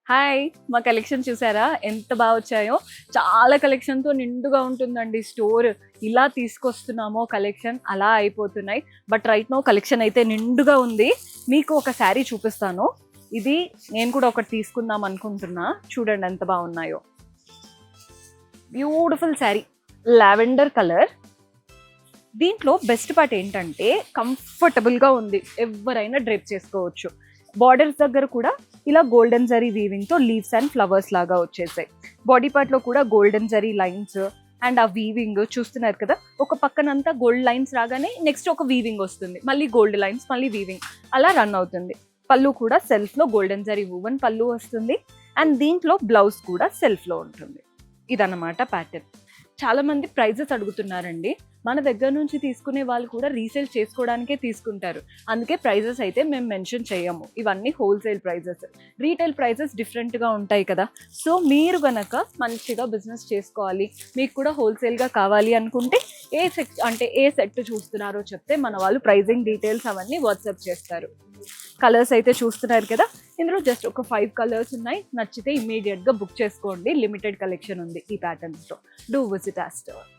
Hi! మా collection చూసారా ఎంత బాగా వచ్చాయో. చాలా కలెక్షన్‌తో నిండుగా ఉంటుందండి స్టోర్. ఇలా తీసుకొస్తున్నామో కలెక్షన్ అలా అయిపోతున్నాయి. బట్ రైట్ నౌ కలెక్షన్ అయితే నిండుగా ఉంది. మీకు ఒక శారీ చూపిస్తాను. ఇది నేను కూడా ఒకటి తీసుకుందాం అనుకుంటున్నా. చూడండి ఎంత బాగున్నాయో. Beautiful sari, lavender colour. దీంట్లో బెస్ట్ పార్ట్ ఏంటంటే కంఫర్టబుల్గా ఉంది, ఎవరైనా డ్రేప్ చేసుకోవచ్చు. బార్డర్స్ దగ్గర కూడా ఇలా గోల్డెన్ జరీ వీవింగ్తో లీవ్స్ అండ్ ఫ్లవర్స్ లాగా వచ్చేసాయి. బాడీ పార్ట్లో కూడా గోల్డెన్ జరీ లైన్స్ అండ్ ఆ వీవింగ్ చూస్తున్నారు కదా, ఒక పక్కనంతా గోల్డ్ లైన్స్ రాగానే నెక్స్ట్ ఒక వీవింగ్ వస్తుంది, మళ్ళీ గోల్డ్ లైన్స్, మళ్ళీ వీవింగ్ అలా రన్ అవుతుంది. పళ్ళు కూడా సెల్ఫ్లో గోల్డెన్ జరీ వూవన్ పళ్ళు వస్తుంది అండ్ దీంట్లో బ్లౌజ్ కూడా సెల్ఫ్లో ఉంటుంది. ఇదన్నమాట ప్యాటర్న్. చాలా మంది ప్రైజెస్ అడుగుతున్నారండి. మన దగ్గర నుంచి తీసుకునే వాళ్ళు కూడా రీసేల్ చేసుకోవడానికే తీసుకుంటారు. అందుకే ప్రైజెస్ అయితే మేము మెన్షన్ చేయము. ఇవన్నీ హోల్సేల్ ప్రైజెస్. రీటైల్ ప్రైజెస్ డిఫరెంట్గా ఉంటాయి కదా. సో మీరు గనక మంచిగా బిజినెస్ చేసుకోవాలి, మీకు కూడా హోల్సేల్గా కావాలి అనుకుంటే ఏ సెట్ చూస్తున్నారో చెప్తే మన వాళ్ళు ప్రైజింగ్ డీటెయిల్స్ అవన్నీ వాట్సాప్ చేస్తారు. కలర్స్ అయితే చూస్తున్నారు కదా, ఇందులో జస్ట్ ఒక 5 కలర్స్ ఉన్నాయి. నచ్చితే ఇమీడియట్గా బుక్ చేసుకోండి. లిమిటెడ్ కలెక్షన్ ఉంది ఈ ప్యాటర్న్స్తో. Do visit our store.